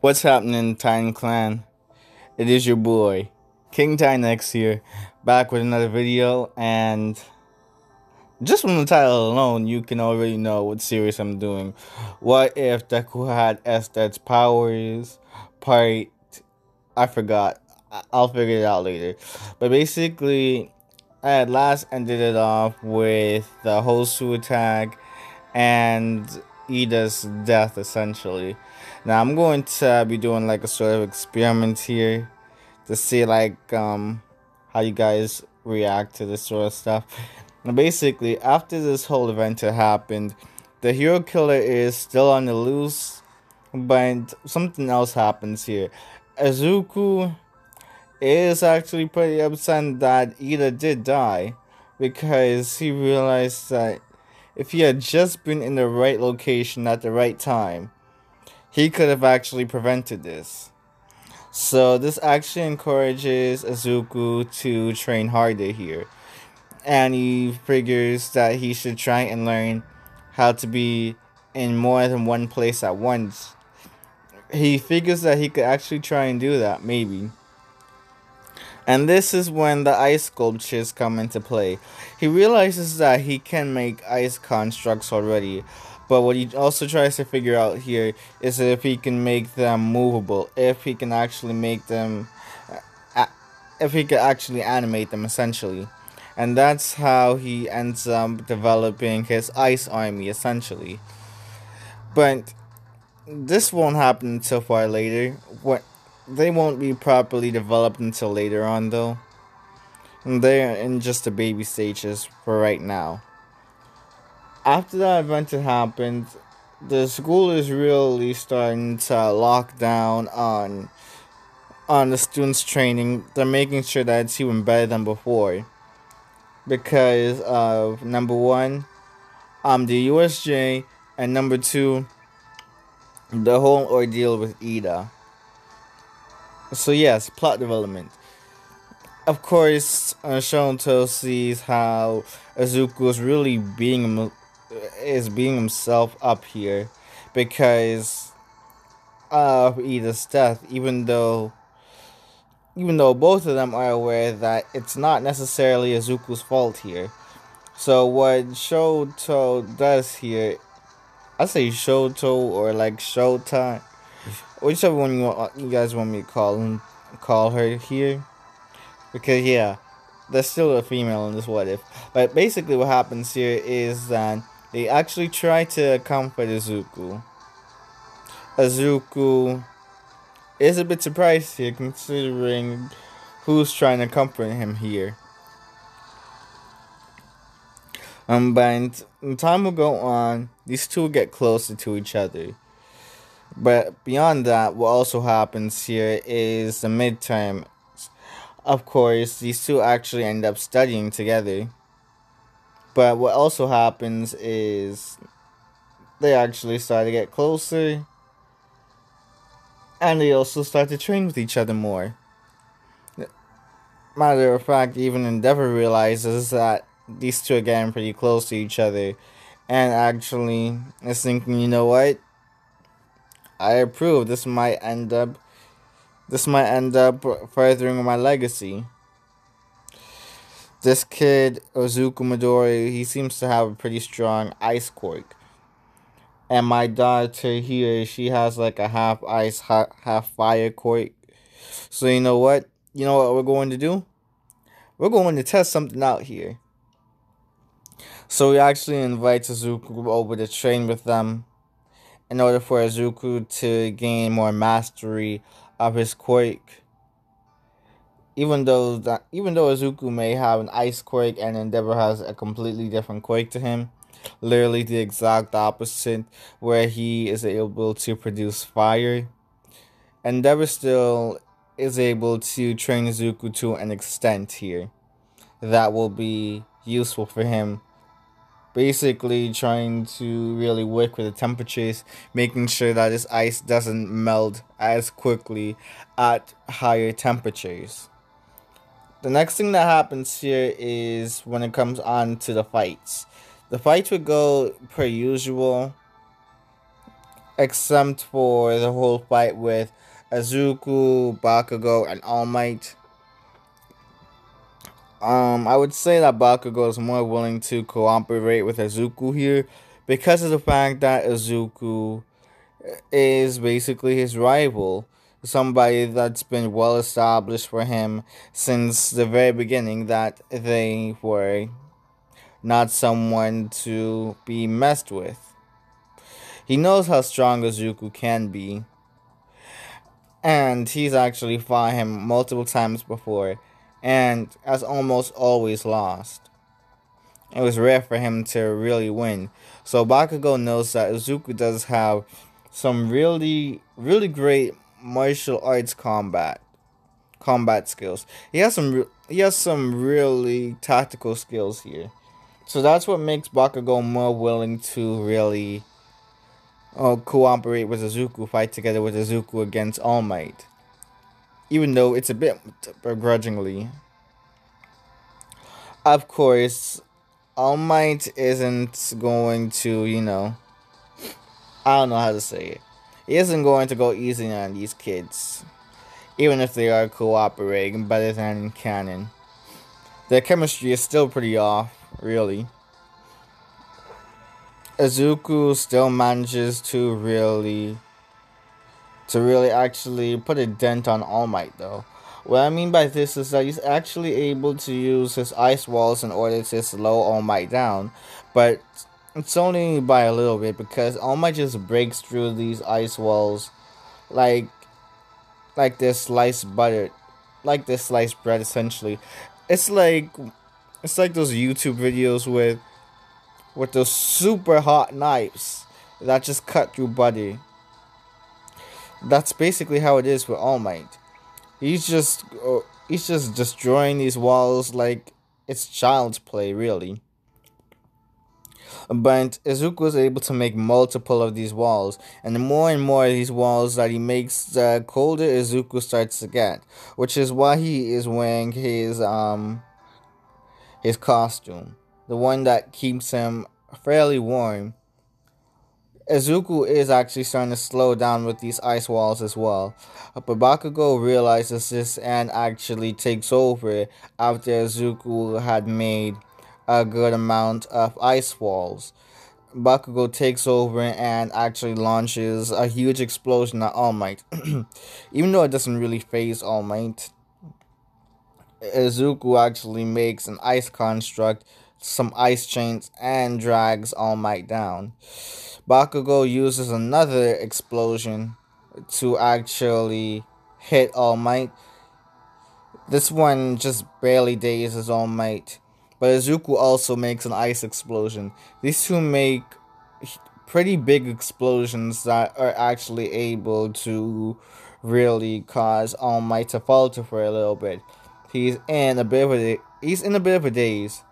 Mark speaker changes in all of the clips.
Speaker 1: What's happening, Titan Clan? It is your boy, King Tinex here, back with another video, and just from the title alone, you can already know what series I'm doing. What if Deku had Esdeath's powers? Part... I forgot. I'll figure it out later. But basically, I at last ended it off with the Hosu attack and Ida's death, essentially. Now I'm going to be doing like a sort of experiment here to see how you guys react to this sort of stuff. And basically, after this whole event had happened, the hero killer is still on the loose, but something else happens here. Izuku is actually pretty upset that Ida did die, because he realized that if he had just been in the right location at the right time, he could have actually prevented this. So this actually encourages Izuku to train harder here. And he figures that he should try and learn how to be in more than one place at once. He figures that he could actually try and do that, maybe. And this is when the ice sculptures come into play. He realizes that he can make ice constructs already, but what he also tries to figure out here is if he can make them movable, if he can actually make them, if he can actually animate them, essentially. And that's how he ends up developing his ice army, essentially. But this won't happen until far later. They won't be properly developed until later on, though. They're in just the baby stages for right now. After that event had happened, the school is really starting to lock down on the students' training. They're making sure that it's even better than before, because of number one, the USJ, and number two, the whole ordeal with Ida. So yes, plot development. Of course, Shonto sees how Izuku is really being himself up here because of Ida's death. Even though both of them are aware that it's not necessarily Izuku's fault here. So what Shoto does here, I say Shoto or like Shota, whichever one you guys want me to call her here, because yeah, there's still a female in this what if. But basically, what happens here is that they actually try to comfort Izuku. Izuku is a bit surprised here, considering who's trying to comfort him here. But time will go on. These two get closer to each other. But beyond that, what also happens here is the midterm. Of course, these two actually end up studying together. But what also happens is they actually start to get closer. And they also start to train with each other more. Matter of fact, even Endeavor realizes that these two are getting pretty close to each other. And actually is thinking, you know what? I approve. This might end up furthering my legacy. This kid, Ozuku Midori, he seems to have a pretty strong ice quirk. And my daughter here, she has like a half ice, half fire quirk. So you know what? You know what we're going to do? We're going to test something out here. So we actually invite Ozuku over to train with them, in order for Izuku to gain more mastery of his quirk. Even though Izuku may have an ice quirk and Endeavor has a completely different quirk to him, literally the exact opposite, where he is able to produce fire, Endeavor still is able to train Izuku to an extent here that will be useful for him. Basically trying to really work with the temperatures, making sure that this ice doesn't melt as quickly at higher temperatures. The next thing that happens here is when it comes on to the fights. The fights would go per usual. except for the whole fight with Izuku, Bakugo, and All Might. I would say that Bakugo is more willing to cooperate with Izuku here because of the fact that Izuku is basically his rival, somebody that's been well established for him since the very beginning that they were not someone to be messed with. He knows how strong Izuku can be, and he's actually fought him multiple times before, and has almost always lost. It was rare for him to really win. So Bakugo knows that Izuku does have some really great martial arts combat skills. He has some really tactical skills here. So that's what makes Bakugo more willing to really cooperate with Izuku, fight together with Izuku against All Might. Even though it's a bit begrudgingly. Of course, All Might isn't going to, I don't know how to say it. He isn't going to go easy on these kids, even if they are cooperating better than in canon. Their chemistry is still pretty off, really. Izuku still manages to really actually put a dent on All Might, though. What I mean by this is that he's actually able to use his ice walls in order to slow All Might down, but it's only by a little bit because All Might just breaks through these ice walls like this sliced butter, like this sliced bread essentially. It's like it's like those YouTube videos with those super hot knives that just cut through butter. That's basically how it is with All Might. He's just destroying these walls like it's child's play, really. But Izuku was able to make multiple of these walls, and the more and more of these walls that he makes, the colder Izuku starts to get, which is why he is wearing his costume, the one that keeps him fairly warm. Izuku is actually starting to slow down with these ice walls as well. But Bakugo realizes this and actually takes over after Izuku had made a good amount of ice walls. Bakugo takes over and actually launches a huge explosion at All Might. Even though it doesn't really phase All Might, Izuku actually makes an ice construct, some ice chains, and drags All Might down. Bakugo uses another explosion to actually hit All Might. This one just barely dazes All Might. But Izuku also makes an ice explosion. These two make pretty big explosions that are actually able to really cause All Might to falter for a little bit. He's in a bit of a daze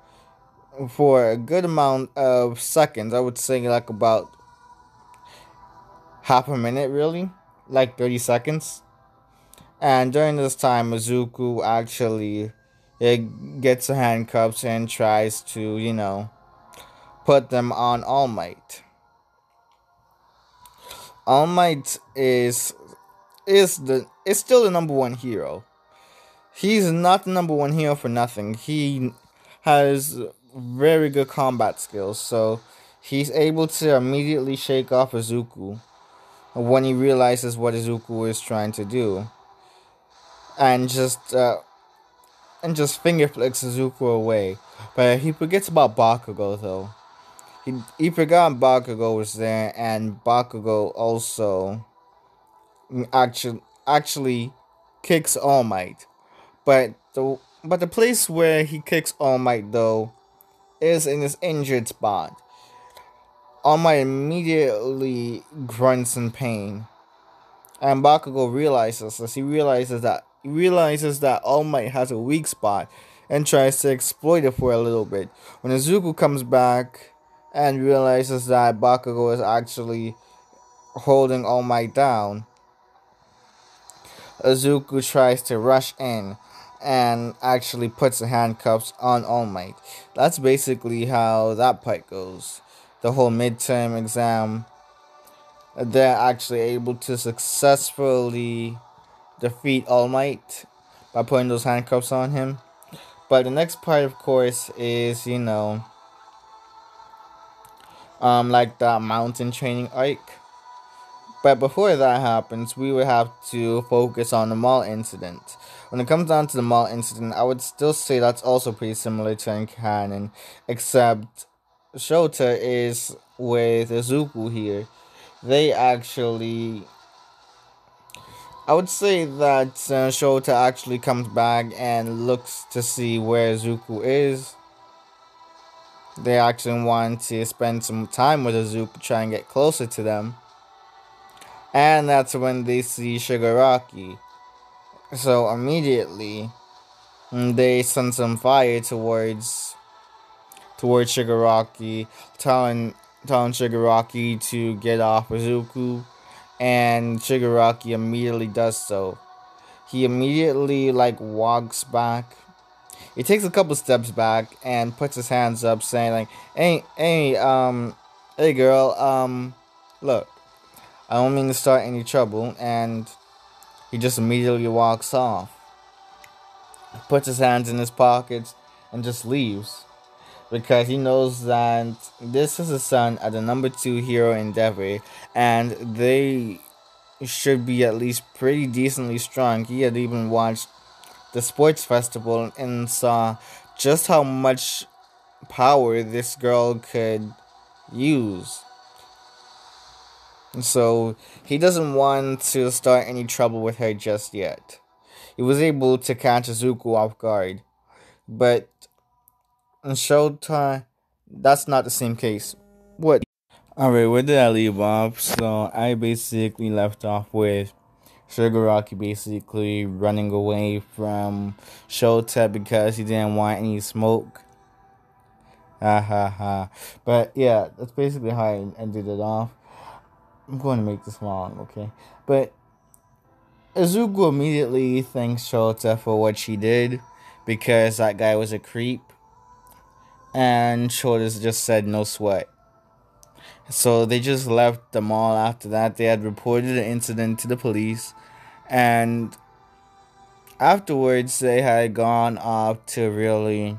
Speaker 1: for a good amount of seconds. I would say like about half a minute, really, like 30 seconds. And during this time, Izuku actually gets the handcuffs and tries to, put them on All Might. All Might is still the number one hero. He's not the number one hero for nothing. He has very good combat skills, so he's able to immediately shake off Izuku when he realizes what Izuku is trying to do, and just finger flicks Izuku away. But he forgets about Bakugo though. He forgot Bakugo was there, and Bakugo also actually kicks All Might. But the place where he kicks All Might though is in his injured spot. All Might immediately grunts in pain, and Bakugo realizes this. He realizes that All Might has a weak spot and tries to exploit it for a little bit. When Izuku comes back and realizes that Bakugo is actually holding All Might down, Izuku tries to rush in and actually puts the handcuffs on All Might. That's basically how that part goes. The whole midterm exam they're actually able to successfully defeat All Might by putting those handcuffs on him. But the next part, of course, is like the mountain training arc. But before that happens, we would have to focus on the mall incident. When it comes down to the mall incident, I would still say that's also pretty similar to canon, except Shota is with Izuku here. They actually, I would say that Shota actually comes back and looks to see where Izuku is. They actually want to spend some time with Izuku, try and get closer to them. And that's when they see Shigaraki. So immediately, they send some fire towards Shigaraki, telling Shigaraki to get off Izuku, and Shigaraki immediately does so. He immediately walks back. He takes a couple steps back and puts his hands up, saying hey girl, look, I don't mean to start any trouble," and he just immediately walks off, puts his hands in his pockets, and just leaves. Because he knows that this is the son of the number 2 hero Endeavor, and they should be at least pretty decently strong. He had even watched the sports festival and saw just how much power this girl could use. So he doesn't want to start any trouble with her just yet. He was able to catch Izuku off guard, but in Showtime, that's not the same case. What? Alright, where did I leave off? So I basically left off with Shigaraki basically running away from Shota because he didn't want any smoke. Ha ha ha. But yeah, that's basically how I ended it off. I'm going to make this long, okay? But Izuku immediately thanks Shota for what she did because that guy was a creep. And Shota just said no sweat. So they just left the mall after that. They had reported the incident to the police. And afterwards, they had gone off to really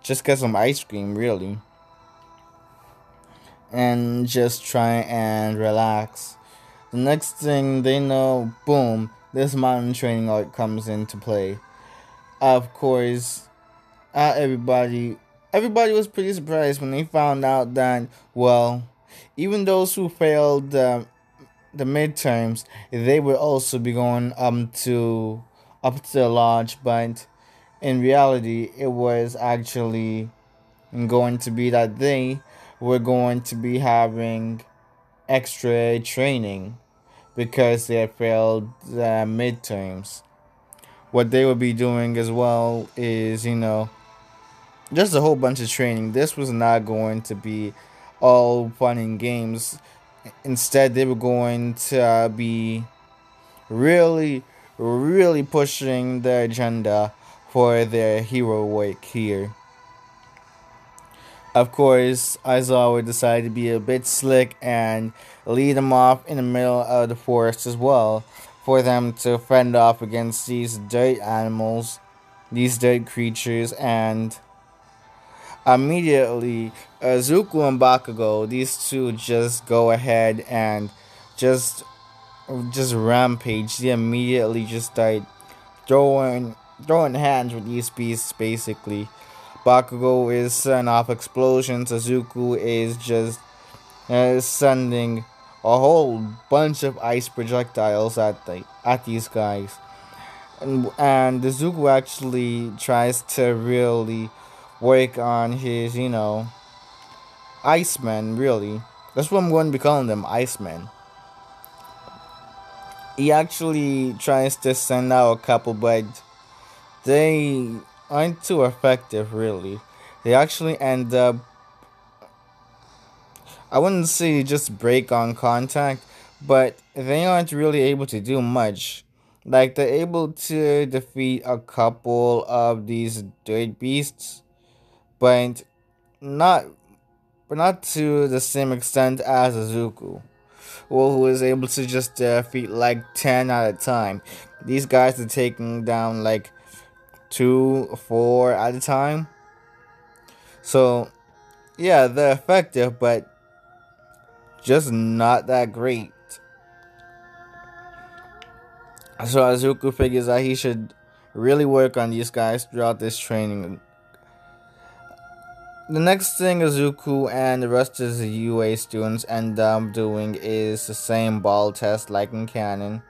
Speaker 1: just get some ice cream, really. And just try and relax. The next thing they know, boom, this mountain training art comes into play. Of course, everybody was pretty surprised when they found out that, well, even those who failed the midterms, they would also be going up to the lodge, but in reality, it was actually going to be that they were going to be having extra training because they had failed the midterms. What they would be doing as well is, just a whole bunch of training. This was not going to be all fun and games. Instead, they were going to be really, really pushing the agenda for their hero work here. Of course, Aizawa decided to be a bit slick and lead them off in the middle of the forest as well, for them to fend off against these dirt animals, these dirt creatures, and immediately Zuko and Bakugo, these two just go ahead and just just rampage. They immediately just start throwing hands with these beasts basically. Bakugo is setting off explosions. Izuku is just sending a whole bunch of ice projectiles at these guys. And Izuku actually tries to really work on his, Icemen, really. That's what I'm going to be calling them, Icemen. He actually tries to send out a couple, but they aren't too effective, really. They actually end up, I wouldn't say just break on contact, but they aren't really able to do much. Like, they're able to defeat a couple of these dirt beasts, but not but not to the same extent as Izuku. well, who is able to just defeat like 10 at a time. These guys are taking down like 2, 4 at a time. So yeah, they're effective, but just not that great. So Azuku figures that he should really work on these guys throughout this training. The next thing Azuku and the rest of the UA students end up doing is the same ball test like in canon,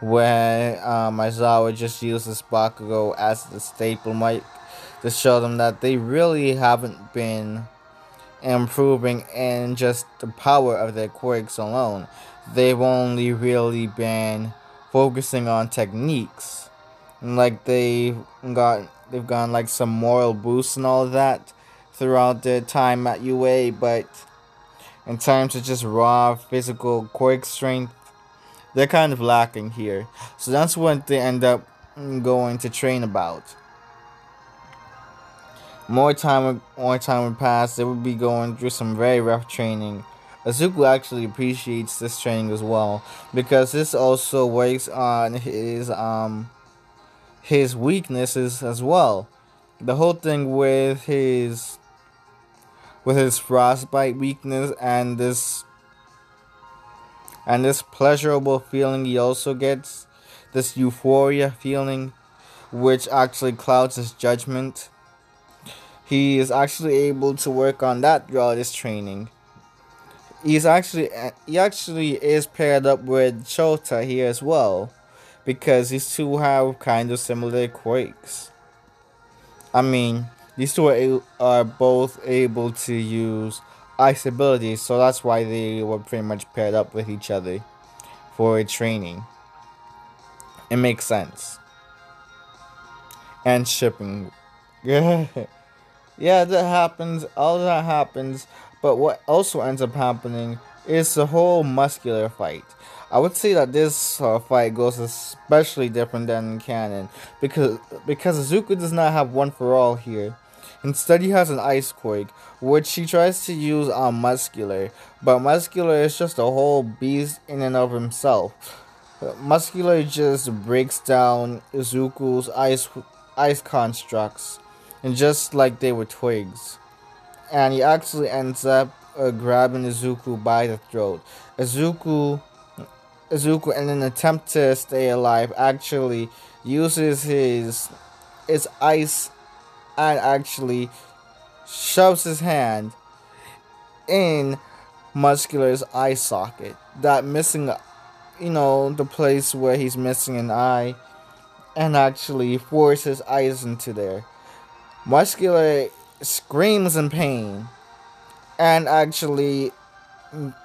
Speaker 1: where Aizawa just uses Bakugo as the staple mic to show them that they really haven't been improving in just the power of their quirks alone. They've only really been focusing on techniques. Like they've gotten like some moral boosts and all of that throughout their time at UA, but in terms of just raw physical quirk strength, they're kind of lacking here. So that's what they end up going to train about. More time would pass. They would be going through some very rough training. Azuku actually appreciates this training as well because this also works on his weaknesses as well. The whole thing with his frostbite weakness and this pleasurable feeling he also gets, this euphoria feeling, which actually clouds his judgment. He is actually able to work on that throughout his training. He actually is paired up with Chota here as well, because these two have kind of similar quirks. I mean, these two are both able to use ice abilities, so that's why they were pretty much paired up with each other for training. It makes sense. And shipping. Yeah. Yeah, that happens. All that happens. But what also ends up happening is the whole muscular fight. I would say that this fight goes especially different than in canon because Azuka does not have one for all here. Instead, he has an ice quake, which he tries to use on Muscular, but Muscular is just a whole beast in and of himself. Muscular just breaks down Izuku's ice constructs, and just like they were twigs. And he actually ends up grabbing Izuku by the throat. Izuku, in an attempt to stay alive, actually uses his ice and actually shoves his hand in Muscular's eye socket. That missing, the place where he's missing an eye, and actually forces ice into there. Muscular screams in pain and actually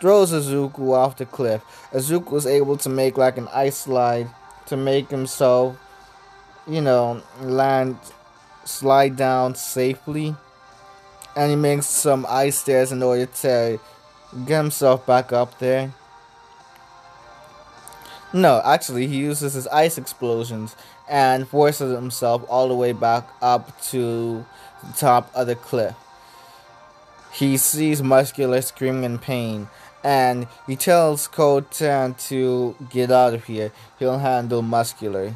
Speaker 1: throws Izuku off the cliff. Izuku was able to make like an ice slide to make himself, slide down safely. And he makes some ice stairs in order to get himself back up there. No, actually, he uses his ice explosions and forces himself all the way back up to the top of the cliff. He sees Muscular screaming in pain, and he tells Kota to get out of here. He'll handle Muscular.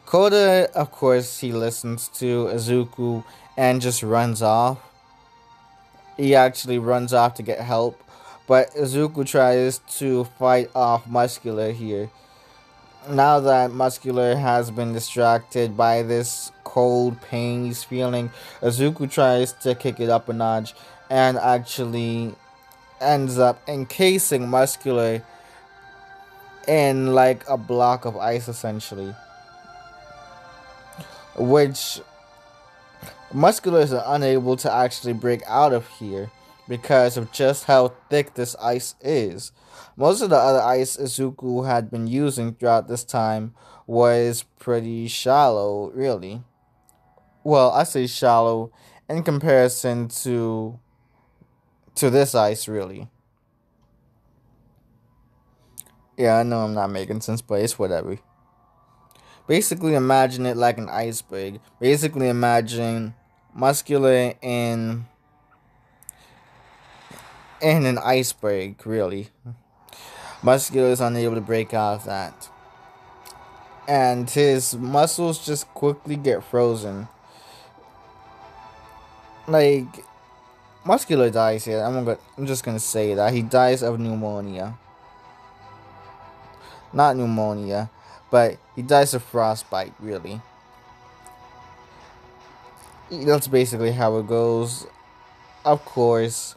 Speaker 1: Kota, of course, he listens to Izuku and just runs off. He actually runs off to get help, but Izuku tries to fight off Muscular here. Now that Muscular has been distracted by this cold pain he's feeling, Izuku tries to kick it up a notch and actually ends up encasing Muscular in like a block of ice essentially. Which Muscular is unable to actually break out of here because of just how thick this ice is. Most of the other ice Izuku had been using throughout this time was pretty shallow, really. Well, I say shallow in comparison to this ice, really. Yeah, I know I'm not making sense, but it's whatever. Basically, imagine it like an iceberg. Basically, imagine Muscular in an iceberg, really. Muscular is unable to break out of that. And his muscles just quickly get frozen. Like, Muscular dies here. I'm just gonna say that. He dies of pneumonia. Not pneumonia, but he dies of frostbite, really. That's basically how it goes. Of course.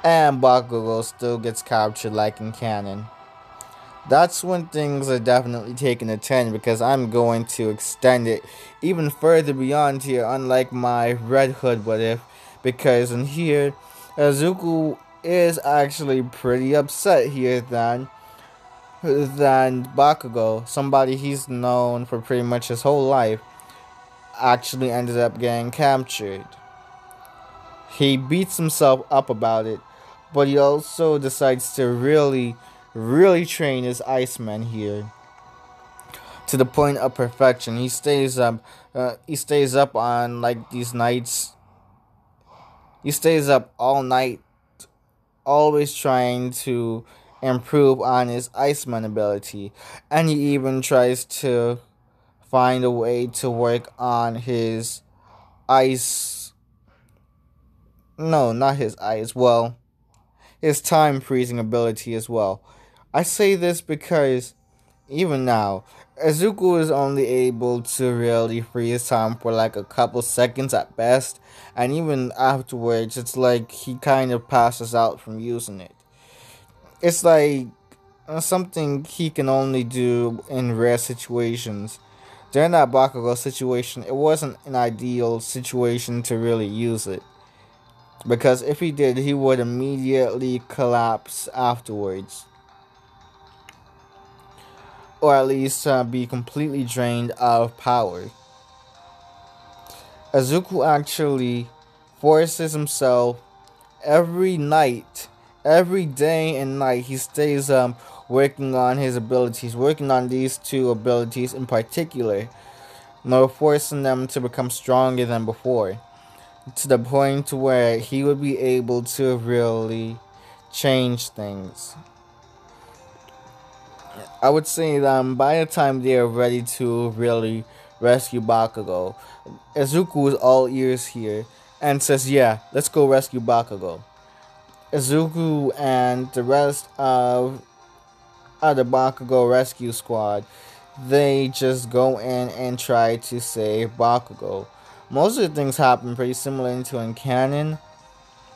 Speaker 1: And Bakugo still gets captured like in canon. That's when things are definitely taking a turn, because I'm going to extend it even further beyond here, unlike my Red Hood what if, because in here, Izuku is actually pretty upset here than Bakugo, somebody he's known for pretty much his whole life, actually ended up getting captured. He beats himself up about it, but he also decides to really train his Iceman here to the point of perfection. He stays up. He stays up on like these nights. He stays up all night, always trying to improve on his Iceman ability, and he even tries to find a way to work on his ice. No, not his ice. Well, his time freezing ability as well. I say this because even now, Izuku is only able to really freeze time for like a couple seconds at best, and even afterwards, it's like he kind of passes out from using it. It's like something he can only do in rare situations. During that Bakugo situation, it wasn't an ideal situation to really use it, because if he did, he would immediately collapse afterwards, or at least be completely drained of power. Izuku actually forces himself every night, every day and night. He stays working on his abilities, working on these two abilities in particular, forcing them to become stronger than before, to the point where he would be able to really change things. I would say that by the time they are ready to really rescue Bakugo, Izuku is all ears here and says, "Yeah, let's go rescue Bakugo." Izuku and the rest of the Bakugo rescue squad, they just go in and try to save Bakugo. Most of the things happen pretty similar to in canon,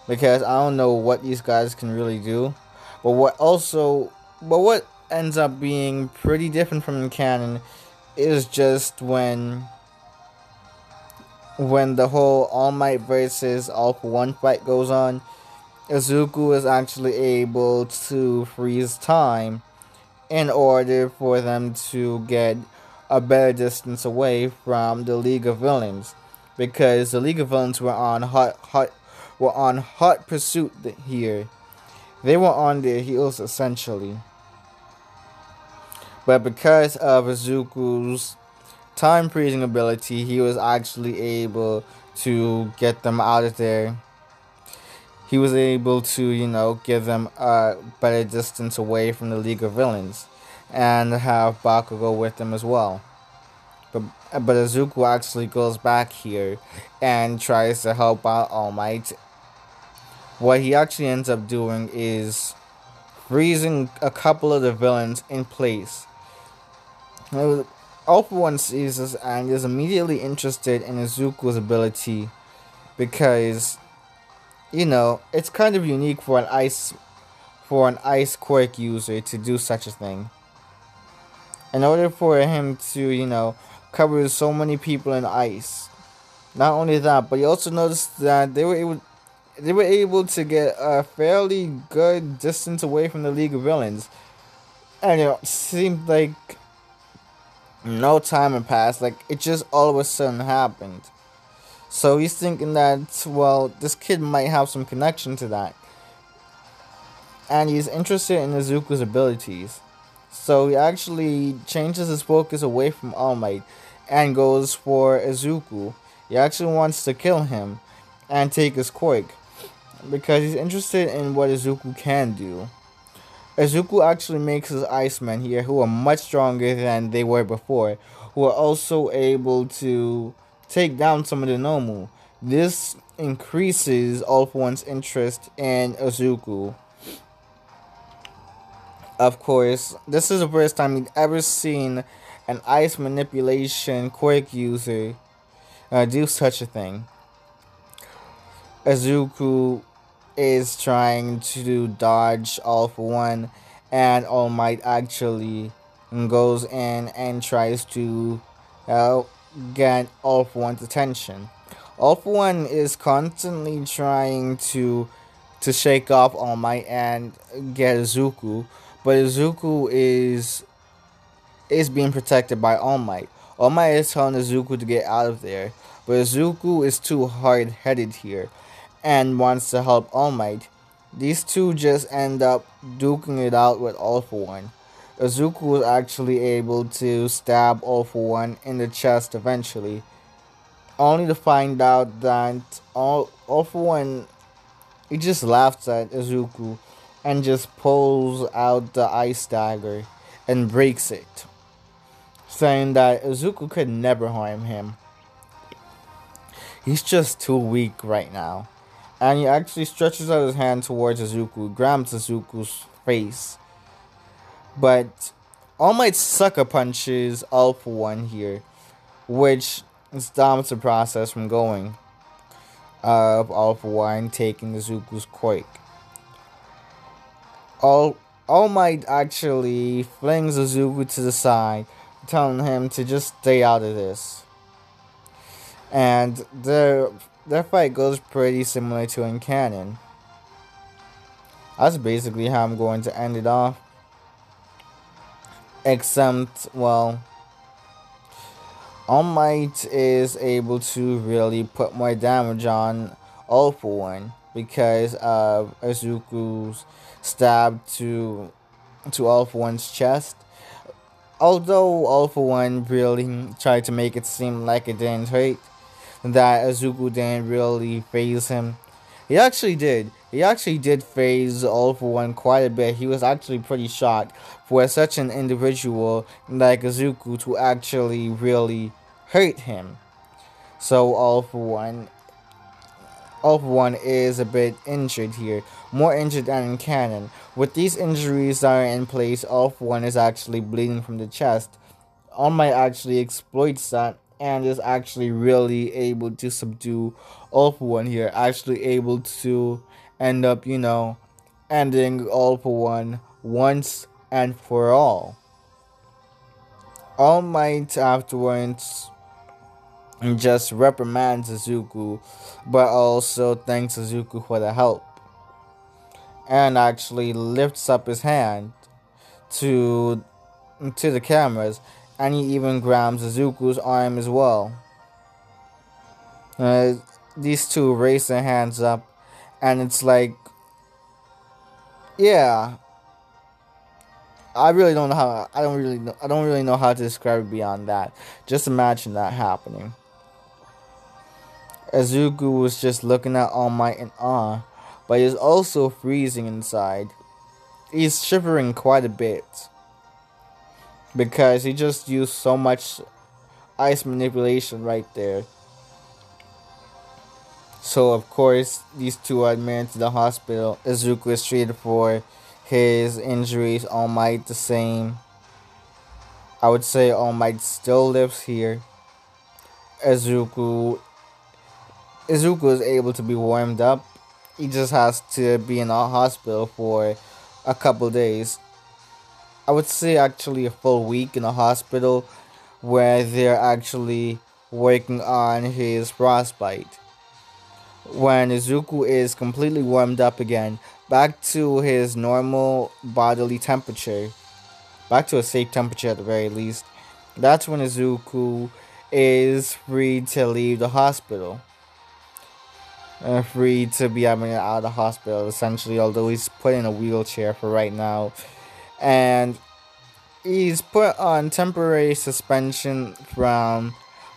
Speaker 1: because I don't know what these guys can really do. But what ends up being pretty different from the canon is just when the whole All Might versus All for One fight goes on, Izuku is actually able to freeze time in order for them to get a better distance away from the League of Villains, because the League of Villains were on hot pursuit here. They were on their heels essentially. But because of Izuku's time freezing ability, he was actually able to get them out of there. He was able to, give them a better distance away from the League of Villains, and have Bakugo with them as well. But Izuku actually goes back here and tries to help out All Might. What he actually ends up doing is freezing a couple of the villains in place. All for One sees this and is immediately interested in Izuku's ability, because it's kind of unique for an ice quirk user to do such a thing. In order for him to, cover so many people in ice. Not only that, but you also noticed that they were able to get a fairly good distance away from the League of Villains. And it seemed like no time had passed, like it just all of a sudden happened. So he's thinking that, well, this kid might have some connection to that. And he's interested in Izuku's abilities. So he actually changes his focus away from All Might and goes for Izuku. He actually wants to kill him and take his quirk, because he's interested in what Izuku can do. Izuku actually makes his Icemen here, who are much stronger than they were before, who are also able to take down some of the Nomu. This increases All For One's interest in Izuku. Of course, this is the first time we've ever seen an ice manipulation quirk user do such a thing. Izuku is trying to dodge All For One, and All Might actually goes in and tries to uh, get All For One's attention. All For One is constantly trying to shake off All Might and get Izuku, but Izuku is being protected by All Might. All Might is telling Izuku to get out of there, but Izuku is too hard-headed here and wants to help All Might. These two just end up duking it out with All For One. Izuku was actually able to stab All For One in the chest eventually, only to find out that All For One, he just laughs at Izuku and just pulls out the ice dagger and breaks it, saying that Izuku could never harm him. He's just too weak right now. And he actually stretches out his hand towards Izuku, grabs Izuku's face. But All Might sucker punches All For One here, which stops the process from going of All For One taking Izuku's quake. All Might actually flings Izuku to the side, telling him to just stay out of this. And their fight goes pretty similar to in canon. That's basically how I'm going to end it off. Except, well, All Might is able to really put more damage on All For One because of Izuku's stab to All For One's chest. Although All For One really tried to make it seem like it didn't hurt, that Izuku didn't really phase him. He actually did. He actually did phase All For One quite a bit. He was actually pretty shocked for such an individual like Izuku to actually really hurt him. So All For One is a bit injured here. More injured than in canon. With these injuries that are in place, All For One is actually bleeding from the chest. All Might actually exploits that and is actually really able to subdue All For One here. Actually able to end up, ending All For One once and for all. All Might afterwards just reprimands Izuku, but also thanks Izuku for the help. And actually lifts up his hand to the cameras, and he even grabs Izuku's arm as well. These two raise their hands up, and it's like, yeah, I really don't know how. I don't really know how to describe it beyond that. Just imagine that happening. Izuku was just looking at All Might in awe, but he's also freezing inside. He's shivering quite a bit because he just used so much ice manipulation right there. So of course, these two are admitted to the hospital. Izuku is treated for his injuries. All Might the same. I would say All Might still lives here. Izuku is able to be warmed up. He just has to be in a hospital for a couple days. I would say actually a full week in a hospital where they're actually working on his frostbite. When Izuku is completely warmed up again, back to his normal bodily temperature, back to a safe temperature at the very least, that's when Izuku is free to leave the hospital. Free to be out of the hospital, essentially, although he's put in a wheelchair for right now. And he's put on temporary suspension from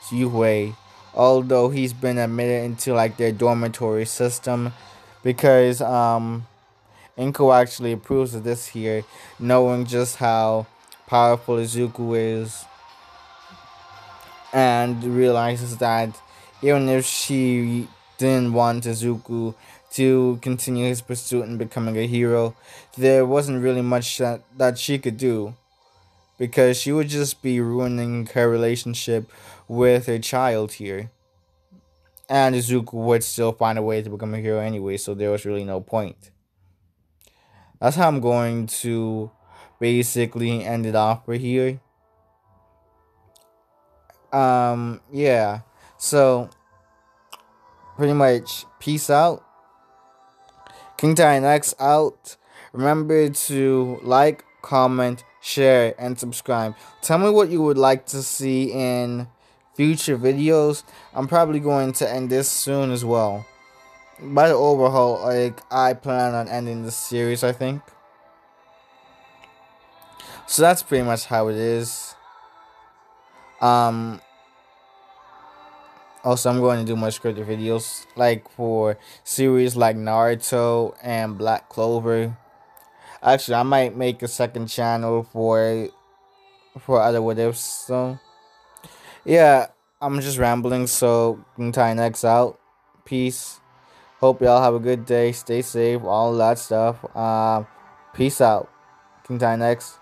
Speaker 1: Yuhui, although he's been admitted into like their dormitory system because Inko actually approves of this here, knowing just how powerful Izuku is, and realizes that even if she didn't want Izuku to continue his pursuit and becoming a hero, there wasn't really much that she could do, because she would just be ruining her relationship with her child here. And Izuku would still find a way to become a hero anyway, so there was really no point. That's how I'm going to basically end it off right here. Yeah. So pretty much peace out. King Titan X out. Remember to like, comment, share, and subscribe. Tell me what you would like to see in future videos. I'm probably going to end this soon as well. By the overhaul, like, I plan on ending this series, I think. So that's pretty much how it is. Um Also, I'm going to do much greater videos, like for series like Naruto and Black Clover. Actually, I might make a second channel for other what ifs. So yeah, I'm just rambling. So tie next out. Peace. Hope y'all have a good day. Stay safe. All that stuff. Peace out. King Tie next.